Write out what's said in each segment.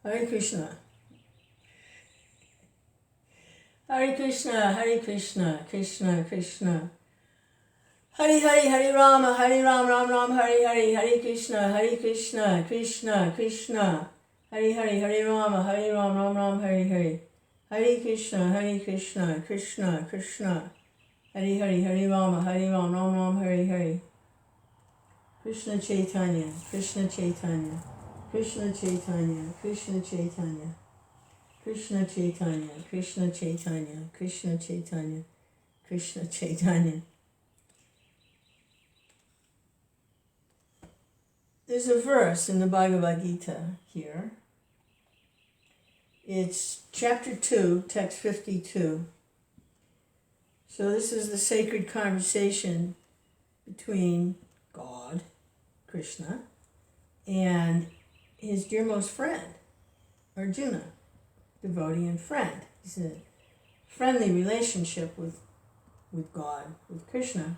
Hare Krishna. Hare Krishna, Hare Krishna, Krishna Krishna. Hare Hare, Hare Rama, Ram Ram, Hare Hare, Hare Krishna, Krishna Krishna. Hare Hare, Hare Rama, Ram Ram, Hare Hare. Hare Krishna, Krishna Krishna. Hare Hare, Hare Rama, Ram Ram, Hare Hare. Krishna Chaitanya, Krishna Chaitanya, Krishna Chaitanya, Krishna Chaitanya. Krishna Chaitanya, Krishna Chaitanya, Krishna Chaitanya, Krishna Chaitanya. There's a verse in the Bhagavad Gita here. It's chapter 2, text 52. So this is the sacred conversation between God, Krishna, and his dearmost friend, Arjuna, devotee and friend. It's a friendly relationship with God, with Krishna.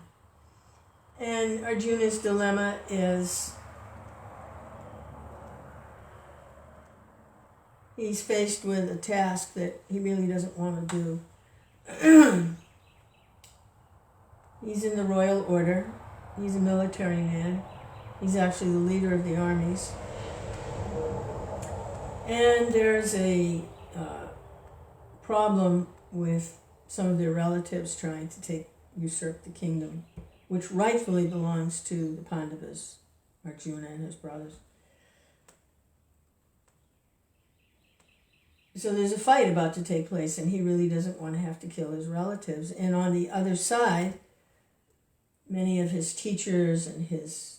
And Arjuna's dilemma is he's faced with a task that he really doesn't want to do. He's in the royal order. He's a military man. He's actually the leader of the armies. And there's a problem with some of their relatives trying to usurp the kingdom, which rightfully belongs to the Pandavas, Arjuna and his brothers. So there's a fight about to take place, and he really doesn't want to have to kill his relatives. And on the other side, many of his teachers and his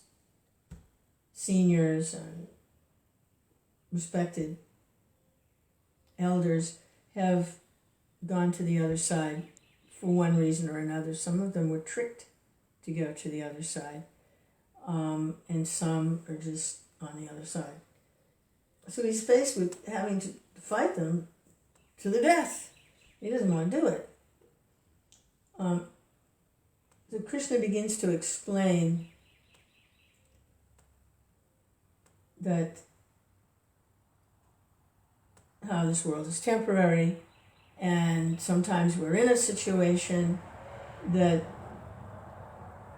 seniors and respected elders have gone to the other side for one reason or another. Some of them were tricked to go to the other side, and some are just on the other side. So he's faced with having to fight them to the death. He doesn't want to do it. So Krishna begins to explain that how this world is temporary, and sometimes we're in a situation that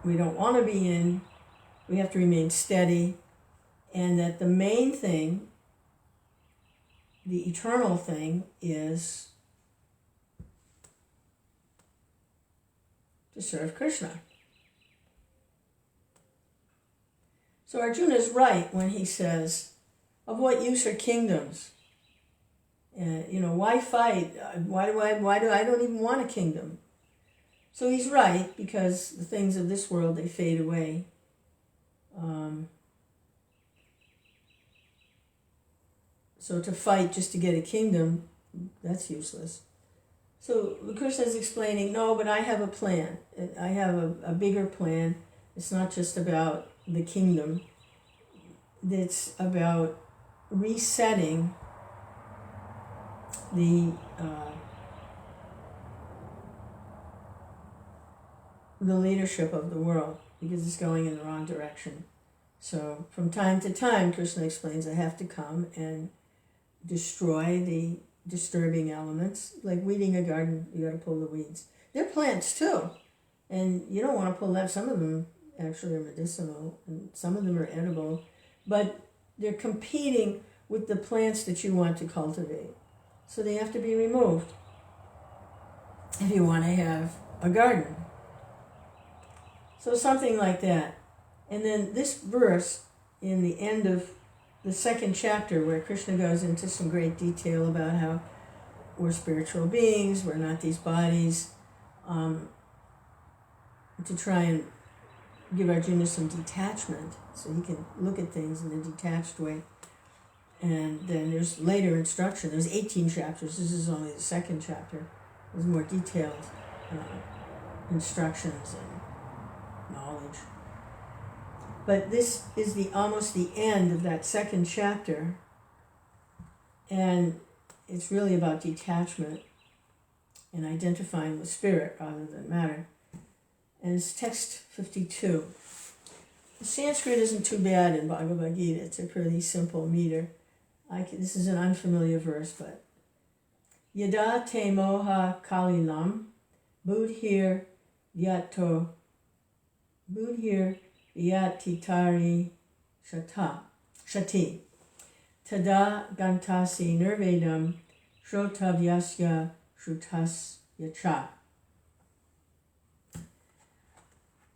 we don't want to be in. We have to remain steady, and that the main thing, the eternal thing, is to serve Krishna. So Arjuna is right when he says, of what use are kingdoms? Why fight? Why do I don't even want a kingdom? So he's right, because the things of this world, they fade away. So to fight just to get a kingdom, that's useless. So Krishna is explaining, no, but I have a plan. I have a bigger plan. It's not just about the kingdom. It's about resetting the leadership of the world, because it's going in the wrong direction. So from time to time, Krishna explains, I have to come and destroy the disturbing elements. Like weeding a garden, you got to pull the weeds. They're plants too, and you don't want to pull them. Some of them actually are medicinal, and some of them are edible, but they're competing with the plants that you want to cultivate. So they have to be removed if you want to have a garden. So something like that. And then this verse in the end of the second chapter, where Krishna goes into some great detail about how we're spiritual beings, we're not these bodies, to try and give Arjuna some detachment so he can look at things in a detached way. And then there's later instruction. There's 18 chapters. This is only the second chapter. There's more detailed instructions and knowledge. But this is almost the end of that second chapter, and it's really about detachment and identifying with spirit rather than matter. And it's text 52. The Sanskrit isn't too bad in Bhagavad Gita. It's a pretty simple meter. This is an unfamiliar verse, but Yada te moha kalilam budhir yato budhir yatitari shati tada gantasi nirvedam shrotavyasya shrutas yacha.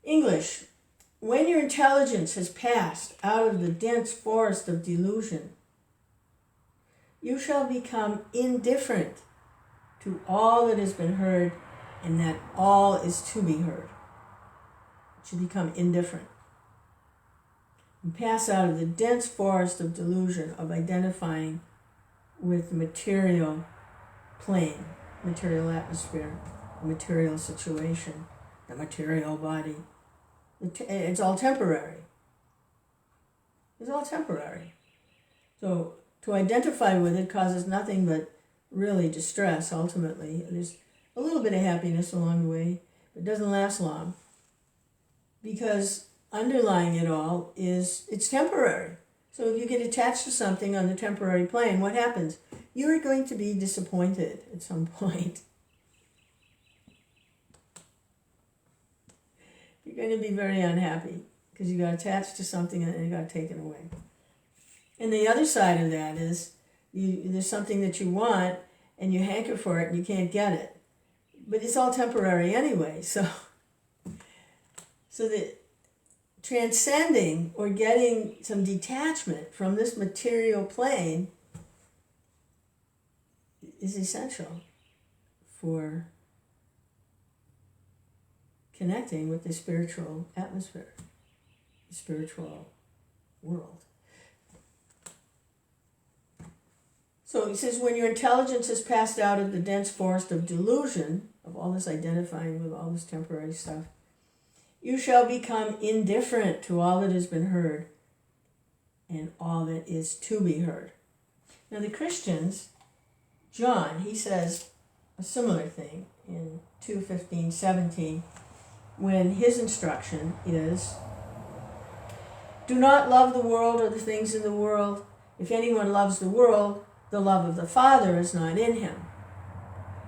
English. When your intelligence has passed out of the dense forest of delusion, you shall become indifferent to all that has been heard and that all is to be heard. You should become indifferent. And pass out of the dense forest of delusion, of identifying with the material plane, material atmosphere, the material situation, the material body. It's all temporary. It's all temporary. So to identify with it causes nothing but really distress, ultimately. There's a little bit of happiness along the way, but it doesn't last long. Because underlying it all is, it's temporary. So if you get attached to something on the temporary plane, what happens? You're going to be disappointed at some point. You're going to be very unhappy because you got attached to something and it got taken away. And the other side of that is there's something that you want and you hanker for it and you can't get it. But it's all temporary anyway. So the transcending or getting some detachment from this material plane is essential for connecting with the spiritual atmosphere, the spiritual world. So he says, when your intelligence has passed out of the dense forest of delusion, of all this identifying with all this temporary stuff, you shall become indifferent to all that has been heard and all that is to be heard. Now the Christians, John, he says a similar thing in 2:15-17, when his instruction is, do not love the world or the things in the world. If anyone loves the world, the love of the Father is not in him.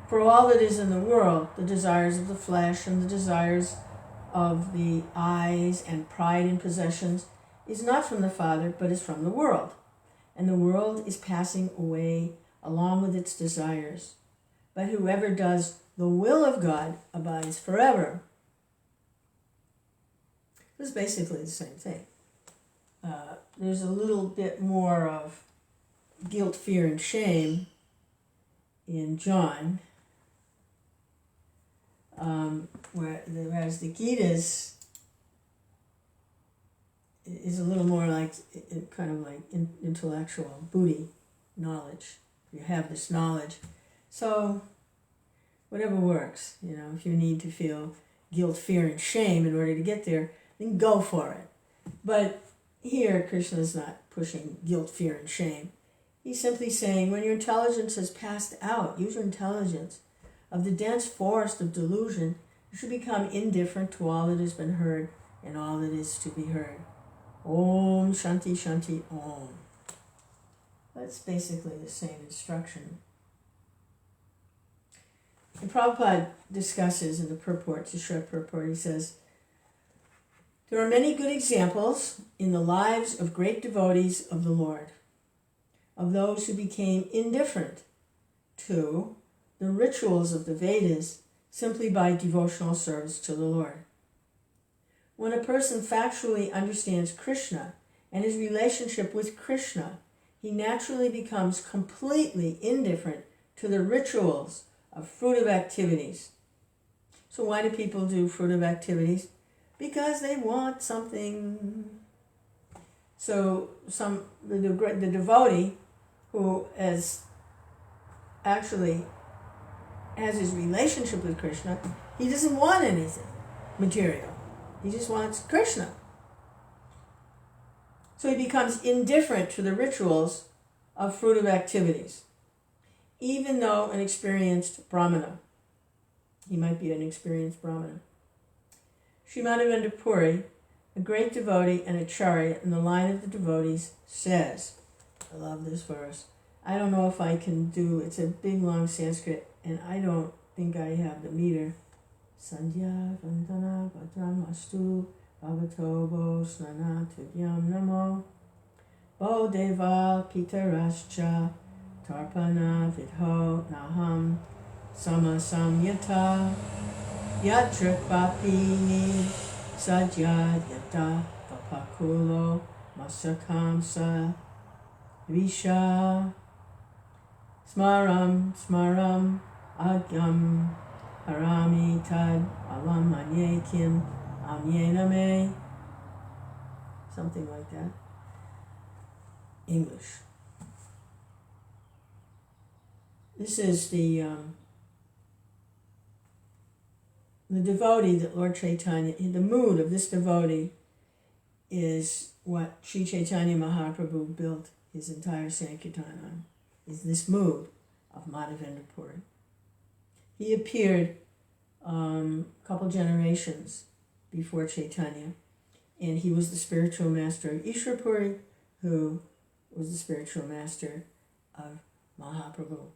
For all that is in the world, the desires of the flesh and the desires of the eyes and pride in possessions, is not from the Father, but is from the world. And the world is passing away along with its desires. But whoever does the will of God abides forever. It's basically the same thing. There's a little bit more of guilt, fear, and shame in John, whereas the Gita's is a little more like, kind of like intellectual, buddhi, knowledge. You have this knowledge. So whatever works, if you need to feel guilt, fear, and shame in order to get there, then go for it. But here, Krishna is not pushing guilt, fear, and shame. He's simply saying, when your intelligence has passed out, use your intelligence, of the dense forest of delusion, you should become indifferent to all that has been heard and all that is to be heard. Om Shanti Shanti Om. That's basically the same instruction. And Prabhupada discusses in the purport, the short purport, he says, there are many good examples in the lives of great devotees of the Lord, of those who became indifferent to the rituals of the Vedas simply by devotional service to the Lord. When a person factually understands Krishna and his relationship with Krishna, he naturally becomes completely indifferent to the rituals of fruitive activities. So why do people do fruitive activities? Because they want something. So the devotee who actually has his relationship with Krishna, he doesn't want anything material. He just wants Krishna. So he becomes indifferent to the rituals of fruitive activities, even though an experienced brahmana. He might be an experienced brahmana. Srimadevendra Puri, a great devotee and acharya in the line of the devotees, says, I love this verse. I don't know if I can do, it's a big long Sanskrit, and I don't think I have the meter. Sandhya Vandana Bhadram Astu Bhavatobo Snana Tudyam Namo Bo Deva Pitarascha Tarpana Vidho Naham Sama Samyata Yatra Papini Sajyad Yata Papakulo Masakamsa Visha Smaram Agyam Harami Tad Alam Anye Kim Amyename, something like that. English. This is the devotee that Lord Chaitanya, the mood of this devotee is what Sri Chaitanya Mahaprabhu built his entire Sankirtan on, is this mood of Madhavendra Puri. He appeared a couple generations before Chaitanya, and he was the spiritual master of Ishwar Puri, who was the spiritual master of Mahaprabhu.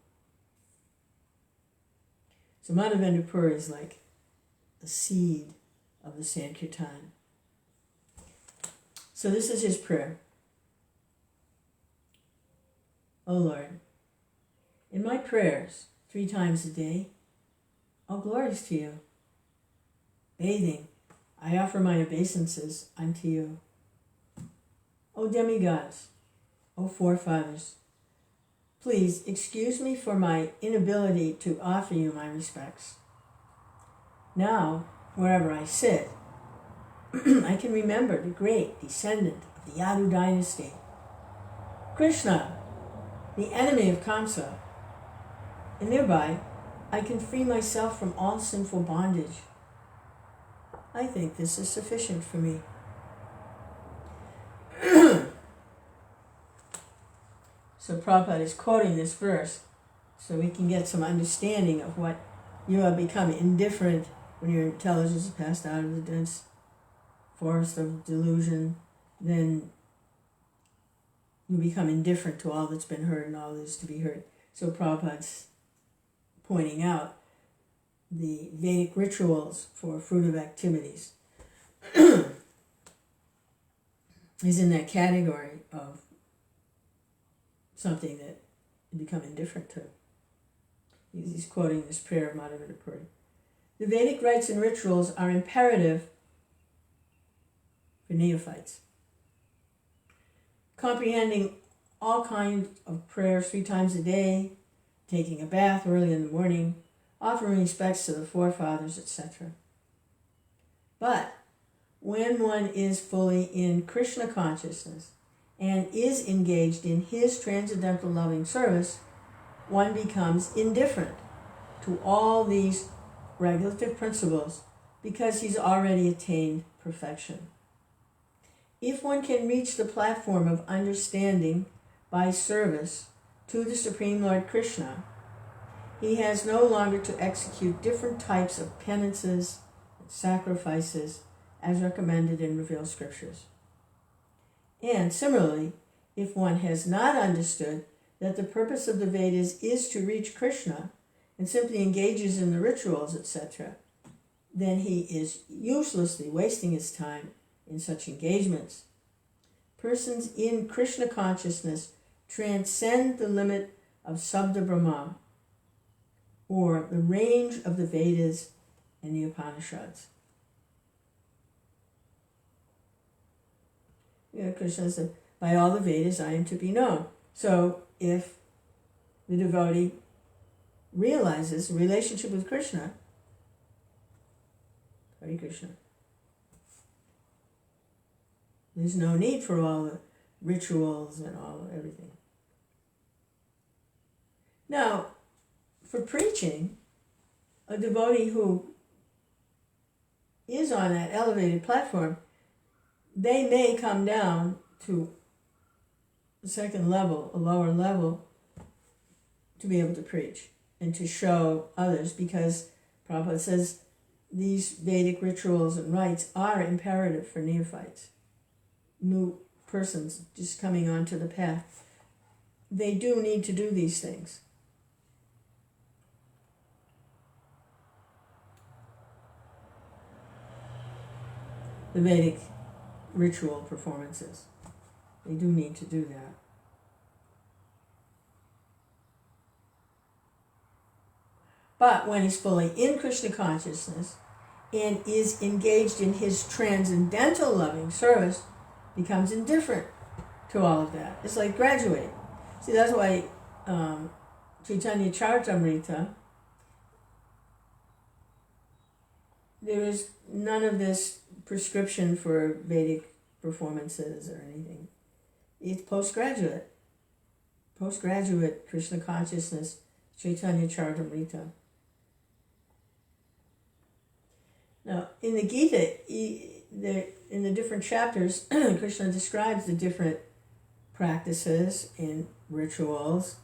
So Madhavendra Puri is like the seed of the Sankirtan. So this is his prayer. O Lord, in my prayers 3 times a day, all glories to you. Bathing, I offer my obeisances unto you. O demigods, O forefathers, please excuse me for my inability to offer you my respects. Now, wherever I sit, I can remember the great descendant of the Yadu dynasty, Krishna, the enemy of Kamsa, and thereby I can free myself from all sinful bondage. I think this is sufficient for me. So Prabhupada is quoting this verse so we can get some understanding of what you have become indifferent when your intelligence is passed out of the dense forest of delusion. Then you become indifferent to all that's been heard and all that is to be heard. So Prabhupada's pointing out the Vedic rituals for fruitive activities is in that category of something that you become indifferent to. He's quoting this prayer of Madhavendra Puri. The Vedic rites and rituals are imperative for neophytes. Comprehending all kinds of prayers 3 times a day, taking a bath early in the morning, offering respects to the forefathers, etc. But when one is fully in Krishna consciousness and is engaged in his transcendental loving service, one becomes indifferent to all these regulative principles because he's already attained perfection. If one can reach the platform of understanding by service to the Supreme Lord Krishna, he has no longer to execute different types of penances and sacrifices as recommended in revealed scriptures. And similarly, if one has not understood that the purpose of the Vedas is to reach Krishna and simply engages in the rituals, etc., then he is uselessly wasting his time in such engagements. Persons in Krishna consciousness transcend the limit of Sabda Brahma, or the range of the Vedas and the Upanishads. Krishna said, by all the Vedas I am to be known. So if the devotee realizes a relationship with Krishna, Hare Krishna, there's no need for all the rituals and everything. Now, for preaching, a devotee who is on that elevated platform, they may come down to the second level, a lower level, to be able to preach and to show others, because Prabhupada says these Vedic rituals and rites are imperative for neophytes, new persons just coming onto the path. they do need to do these things. The Vedic ritual performances. They do need to do that. But when he's fully in Krishna consciousness and is engaged in his transcendental loving service, becomes indifferent to all of that. It's like graduating. See, that's why Chaitanya Charitamrita, there is none of this prescription for Vedic performances or anything. It's postgraduate Krishna consciousness, Chaitanya Charitamrita. Now, in the Gita, in the different chapters, Krishna describes the different practices and rituals,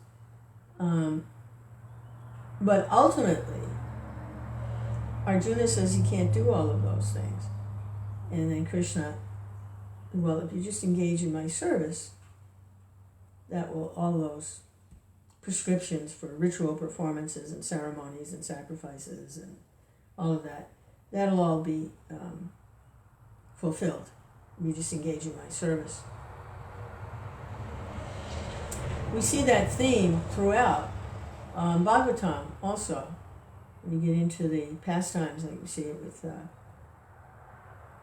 but ultimately, Arjuna says he can't do all of those things. And then Krishna, well, if you just engage in my service, that will, all those prescriptions for ritual performances and ceremonies and sacrifices and all of that, that'll all be fulfilled. You just engage in my service. We see that theme throughout Bhagavatam also. When you get into the pastimes, like we see it with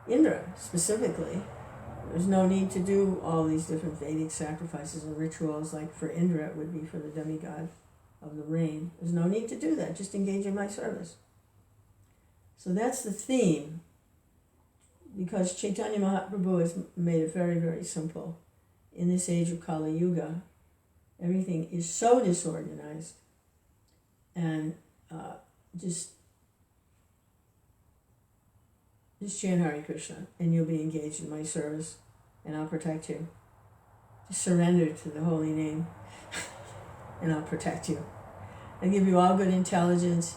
Indra specifically, there's no need to do all these different Vedic sacrifices and rituals. Like for Indra, it would be for the demigod of the rain. There's no need to do that. Just engage in my service. So that's the theme, because Chaitanya Mahaprabhu has made it very, very simple. In this age of Kali Yuga, everything is so disorganized, and just chant Hare Krishna, and you'll be engaged in my service, and I'll protect you. Just surrender to the holy name, and I'll protect you. I'll give you all good intelligence,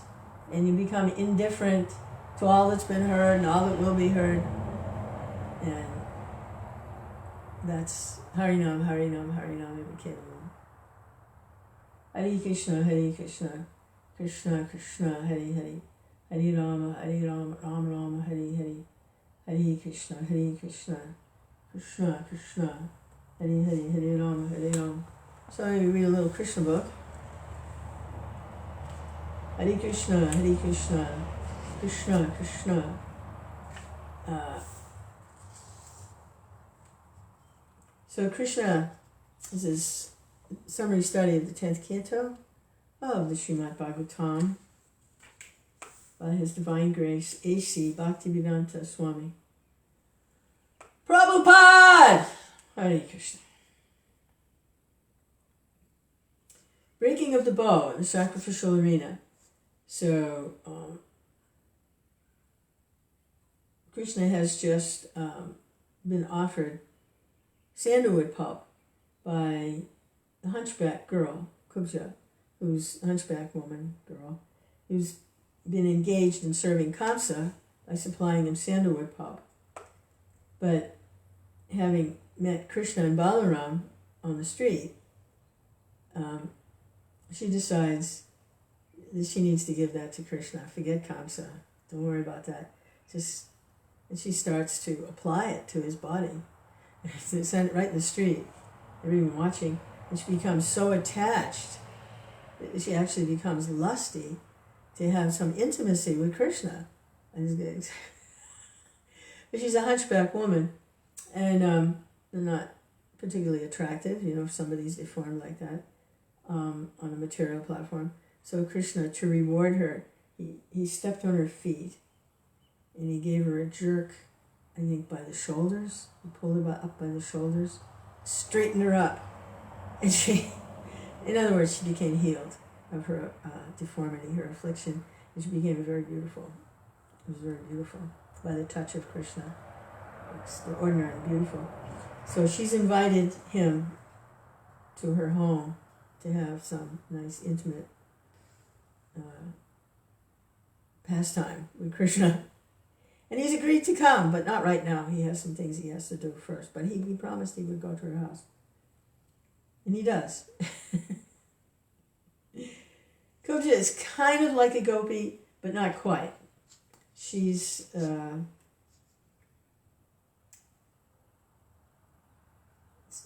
and you become indifferent to all that's been heard and all that will be heard. And that's Harinam, Harinam, Harinam, it became Hare Krishna, Hare Krishna, Krishna Krishna, Hare Hare, Hare Rama, Hare Rama, Rama Rama, Hare Hare, Hare Krishna, Krishna Krishna, Hare Hare, Hare Rama, Hare Rama. So you read a little Krishna book. Hare Krishna, Krishna Krishna. So Krishna is this summary study of the 10th canto of the Srimad Bhagavatam by His Divine Grace A.C. Bhaktivedanta Swami Prabhupada. Hare Krishna. Breaking of the bow in the sacrificial arena. So Krishna has just been offered sandalwood pulp by the hunchback girl, Kubja, who's a hunchback woman, girl, who's been engaged in serving Kamsa by supplying him sandalwood pulp. But having met Krishna and Balaram on the street, she decides that she needs to give that to Krishna. Forget Kamsa. Don't worry about that. And she starts to apply it to his body. Send it right in the street. Everyone watching. And she becomes so attached that she actually becomes lusty to have some intimacy with Krishna. But she's a hunchback woman, and they're not particularly attractive, if somebody's deformed like that on a material platform. So Krishna, to reward her, he stepped on her feet, and he gave her a jerk, I think by the shoulders. He pulled her up by the shoulders, straightened her up, and she, in other words, she became healed of her deformity, her affliction, and she became very beautiful. It was very beautiful by the touch of Krishna. Extraordinary and beautiful. So she's invited him to her home to have some nice intimate pastime with Krishna. And he's agreed to come, but not right now. He has some things he has to do first. But he promised he would go to her house. And he does. Kubja is kind of like a gopi, but not quite. She's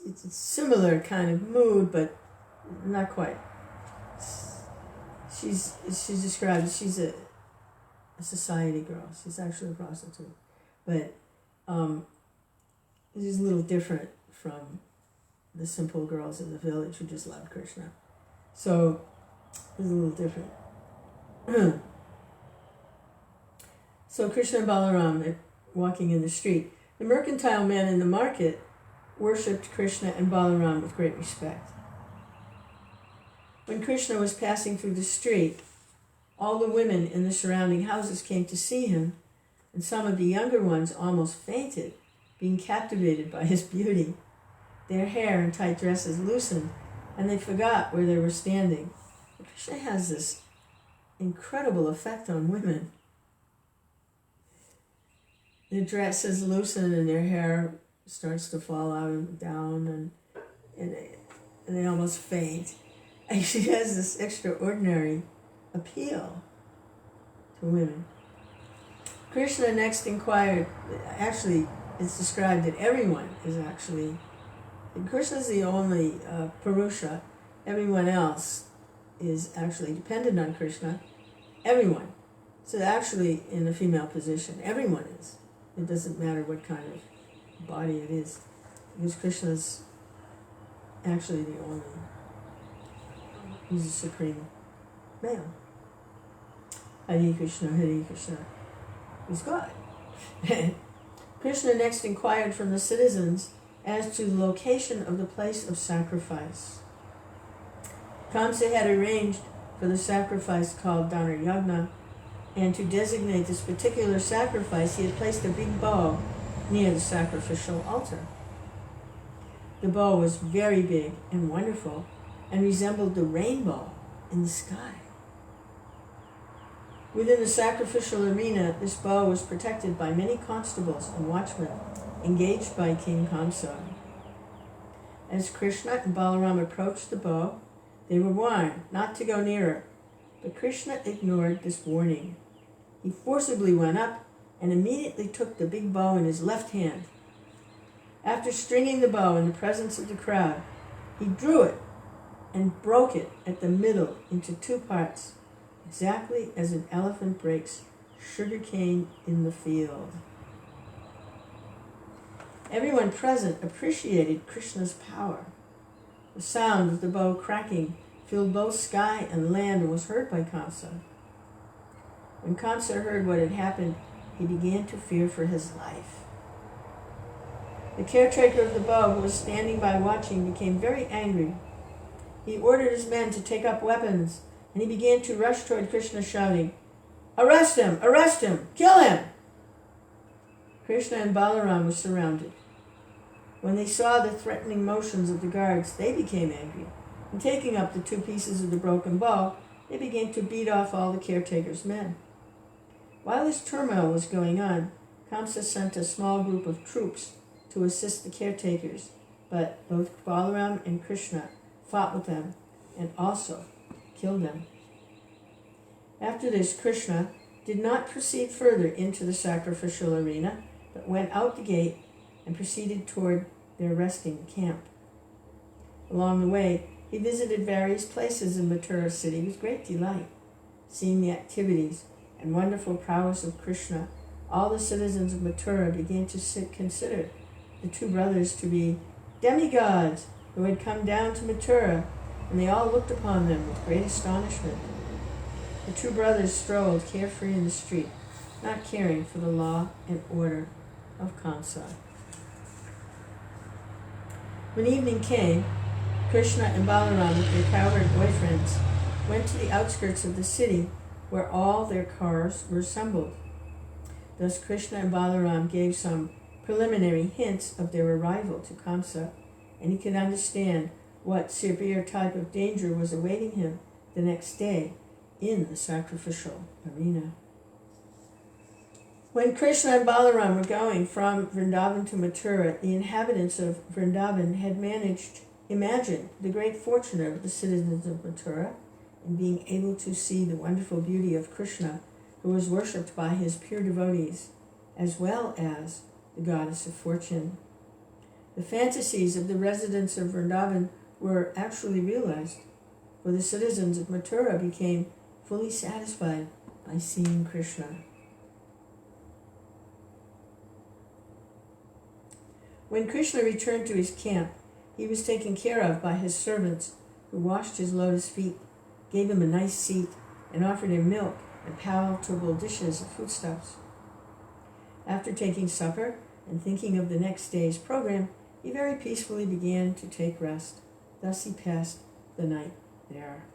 it's a similar kind of mood, but not quite. She's described as she's a society girl. She's actually a prostitute, but she's a little different from the simple girls in the village who just love Krishna. So it's a little different. So Krishna and Balaram are walking in the street. The mercantile men in the market worshipped Krishna and Balaram with great respect. When Krishna was passing through the street, all the women in the surrounding houses came to see him, and some of the younger ones almost fainted, being captivated by his beauty. Their hair and tight dresses loosened, and they forgot where they were standing. Krishna has this incredible effect on women. Their dresses loosen and their hair starts to fall out and down, and they almost faint. And she has this extraordinary appeal to women. Krishna next inquired, actually it's described that everyone is actually, Krishna is the only Purusha, everyone else is actually dependent on Krishna, everyone. So actually in a female position, everyone is. It doesn't matter what kind of body it is, because Krishna's actually the only, he's the supreme male. Hare Krishna, he's God. Krishna next inquired from the citizens as to the location of the place of sacrifice. Kamsa had arranged for the sacrifice called Dana Yagna, and to designate this particular sacrifice, he had placed a big bow near the sacrificial altar. The bow was very big and wonderful, and resembled the rainbow in the sky. Within the sacrificial arena, this bow was protected by many constables and watchmen engaged by King Kamsa. As Krishna and Balaram approached the bow, they were warned not to go nearer, but Krishna ignored this warning. He forcibly went up and immediately took the big bow in his left hand. After stringing the bow in the presence of the crowd, he drew it and broke it at the middle into two parts, exactly as an elephant breaks sugarcane in the field. Everyone present appreciated Krishna's power. The sound of the bow cracking filled both sky and land and was heard by Kamsa. When Kamsa heard what had happened, he began to fear for his life. The caretaker of the bow, who was standing by watching, became very angry. He ordered his men to take up weapons, and he began to rush toward Krishna, shouting, "Arrest him! Arrest him! Kill him!" Krishna and Balaram were surrounded. When they saw the threatening motions of the guards, they became angry, and taking up the two pieces of the broken bow, they began to beat off all the caretaker's men. While this turmoil was going on, Kamsa sent a small group of troops to assist the caretakers, but both Balaram and Krishna fought with them and also killed them. After this, Krishna did not proceed further into the sacrificial arena, but went out the gate and proceeded toward their resting camp. Along the way, he visited various places in Mathura city with great delight. Seeing the activities and wonderful prowess of Krishna, all the citizens of Mathura began to consider the two brothers to be demigods who had come down to Mathura, and they all looked upon them with great astonishment. The two brothers strolled carefree in the street, not caring for the law and order of Kamsa. When evening came, Krishna and Balaram with their cowherd boyfriends went to the outskirts of the city where all their cars were assembled. Thus Krishna and Balaram gave some preliminary hints of their arrival to Kamsa, and he could understand what severe type of danger was awaiting him the next day in the sacrificial arena. When Krishna and Balaram were going from Vrindavan to Mathura, the inhabitants of Vrindavan had managed Imagine the great fortune of the citizens of Mathura in being able to see the wonderful beauty of Krishna, who was worshipped by his pure devotees, as well as the goddess of fortune. The fantasies of the residents of Vrindavan were actually realized, for the citizens of Mathura became fully satisfied by seeing Krishna. When Krishna returned to his camp, he was taken care of by his servants, who washed his lotus feet, gave him a nice seat, and offered him milk and palatable dishes of foodstuffs. After taking supper and thinking of the next day's program, he very peacefully began to take rest. Thus he passed the night there.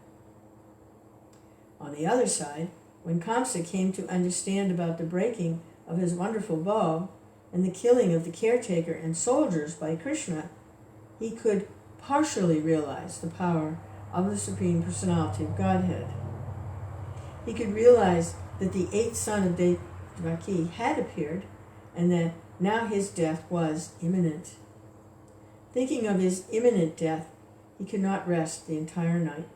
On the other side, when Kamsa came to understand about the breaking of his wonderful bow and the killing of the caretaker and soldiers by Krishna, he could partially realize the power of the Supreme Personality of Godhead. He could realize that the eighth son of Devaki had appeared, and that now his death was imminent. Thinking of his imminent death, he could not rest the entire night.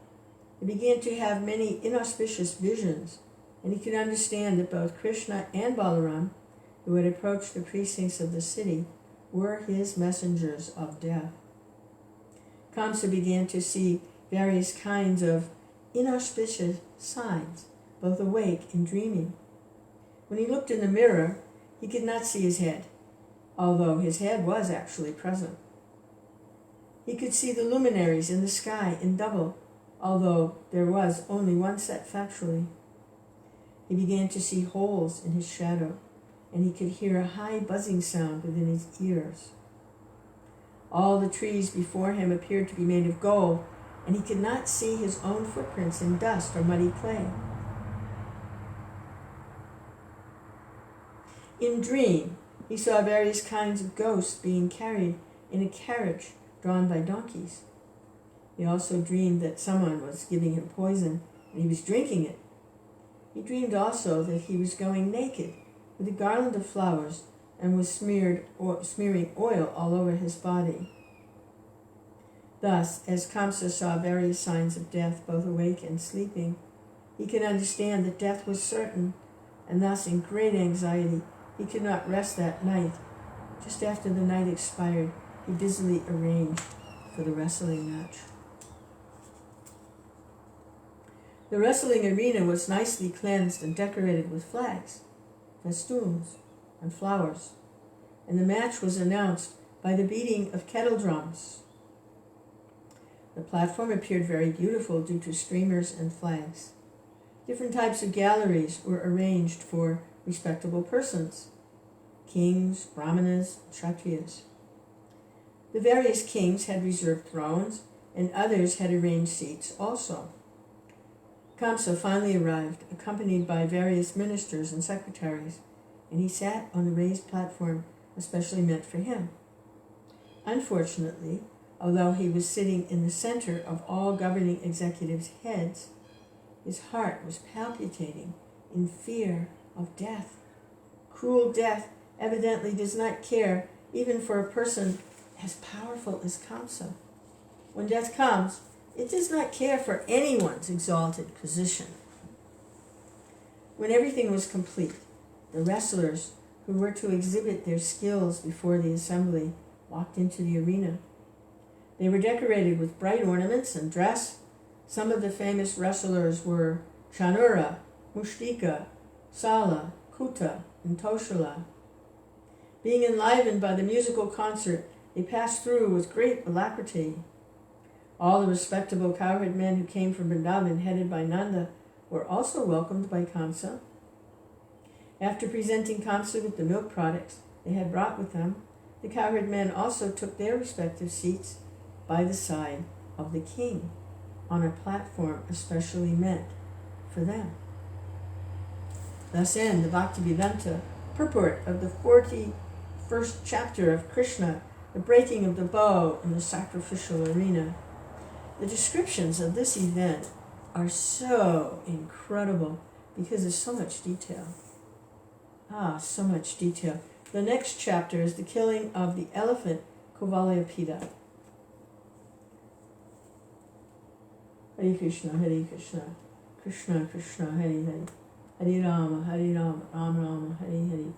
He began to have many inauspicious visions, and he could understand that both Krishna and Balaram, who had approached the precincts of the city, were his messengers of death. Kamsa began to see various kinds of inauspicious signs, both awake and dreaming. When he looked in the mirror, he could not see his head, although his head was actually present. He could see the luminaries in the sky in double, although there was only one set factually. He began to see holes in his shadow, and he could hear a high buzzing sound within his ears. All the trees before him appeared to be made of gold, and he could not see his own footprints in dust or muddy clay. In dream, he saw various kinds of ghosts being carried in a carriage drawn by donkeys. He also dreamed that someone was giving him poison, and he was drinking it. He dreamed also that he was going naked with a garland of flowers and was smearing oil all over his body. Thus, as Kamsa saw various signs of death, both awake and sleeping, he could understand that death was certain, and thus in great anxiety he could not rest that night. Just after the night expired, he busily arranged for the wrestling match. The wrestling arena was nicely cleansed and decorated with flags, festoons, and flowers, and the match was announced by the beating of kettle drums. The platform appeared very beautiful due to streamers and flags. Different types of galleries were arranged for respectable persons: kings, brahmanas, and kshatriyas. The various kings had reserved thrones, and others had arranged seats also. Kamsa finally arrived, accompanied by various ministers and secretaries, and he sat on the raised platform especially meant for him. Unfortunately, although he was sitting in the center of all governing executives' heads, his heart was palpitating in fear of death. Cruel death evidently does not care even for a person as powerful as Kamsa. When death comes, it does not care for anyone's exalted position. When everything was complete, the wrestlers who were to exhibit their skills before the assembly walked into the arena. They were decorated with bright ornaments and dress. Some of the famous wrestlers were Chanura, Mushtika, Sala, Kuta, and Toshala. Being enlivened by the musical concert, they passed through with great alacrity. All the respectable cowherd men who came from Vrindavan, headed by Nanda, were also welcomed by Kamsa. After presenting Kamsa with the milk products they had brought with them, the cowherd men also took their respective seats by the side of the king on a platform especially meant for them. Thus end the Bhaktivedanta purport of the 41st chapter of Krishna, the breaking of the bow in the sacrificial arena. The descriptions of this event are so incredible because there's so much detail. So much detail. The next chapter is the killing of the elephant Kuvalayapida. Hare Krishna, Krishna Krishna, Hare Hare, Hare Rama, Rama Rama, Hare Hare.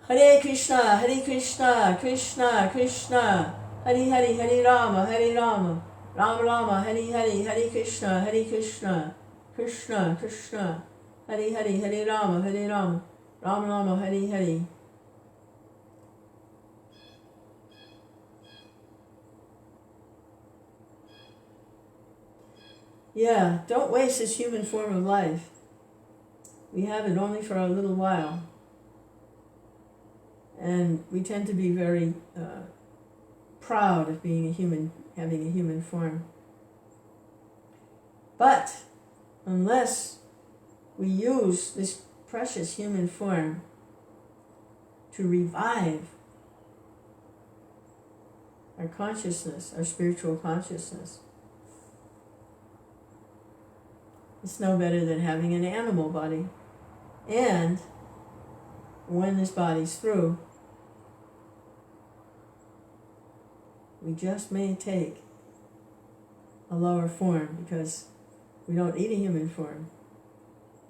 Hare Krishna, Krishna Krishna, Hare Hare, Hare Rama, Rama Rama, Hare Hare, Hare Krishna, Krishna Krishna, Hare Hare, Hare Rama, Rama Rama, Hare Hare. Yeah, don't waste this human form of life. We have it only for a little while. And we tend to be very proud of being a human, having a human form. But unless we use this precious human form to revive our consciousness, our spiritual consciousness, it's no better than having an animal body. And when this body's through, we just may take a lower form because we don't need a human form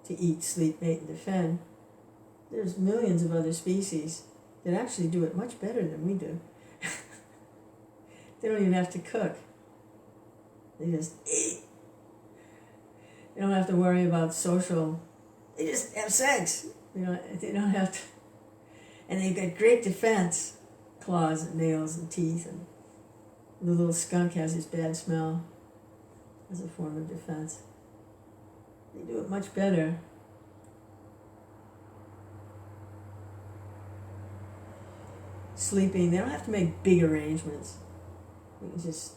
to eat, sleep, mate, and defend. There's millions of other species that actually do it much better than we do. They don't even have to cook. They just eat. They don't have to worry about social. They just have sex. They don't have to. And they've got great defense. Claws and nails and teeth. And the little skunk has his bad smell as a form of defense. They do it much better. Sleeping, they don't have to make big arrangements. You can just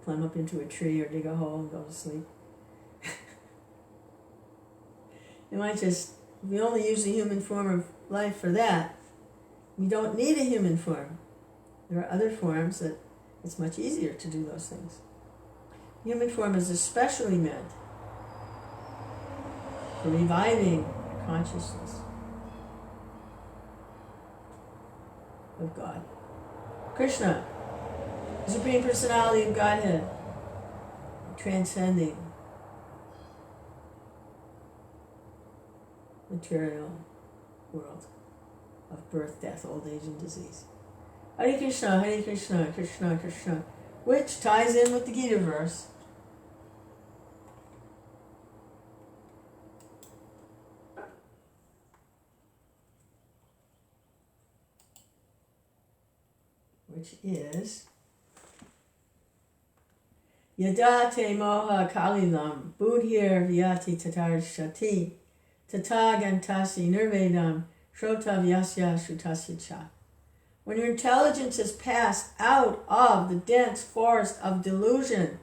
climb up into a tree or dig a hole and go to sleep. They might just, if we only use the human form of life for that, we don't need a human form. There are other forms that it's much easier to do those things. Human form is especially meant for reviving consciousness of God. Krishna, the Supreme Personality of Godhead, transcending material world of birth, death, old age, and disease. Hare Krishna, Krishna Krishna, which ties in with the Gita verse. Which is Yada te moha kalilam budhir vyati tatar shati tata gantasi nirvedam shrota vyasya shrutasya cha. When your intelligence has passed out of the dense forest of delusion,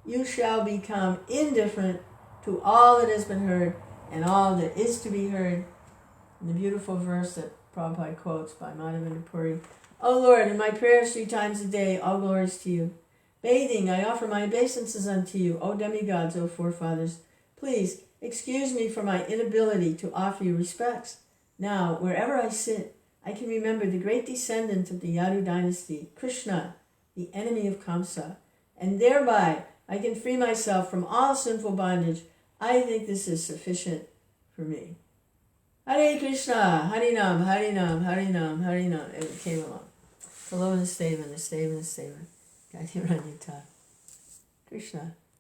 you shall become indifferent to all that has been heard and all that is to be heard. And the beautiful verse that Prabhupada quotes by Madhavendra Puri. O Lord, in my prayers 3 times a day, all glories to you. Bathing, I offer my obeisances unto you, O demigods, O forefathers. Please, excuse me for my inability to offer you respects. Now, wherever I sit, I can remember the great descendant of the Yadu dynasty, Krishna, the enemy of Kamsa, and thereby I can free myself from all sinful bondage. I think this is sufficient for me. Hare Krishna, Harinam, Harinam, Harinam, Harinam. And it came along. Hello, the statement, the statement, the statement. Krishna.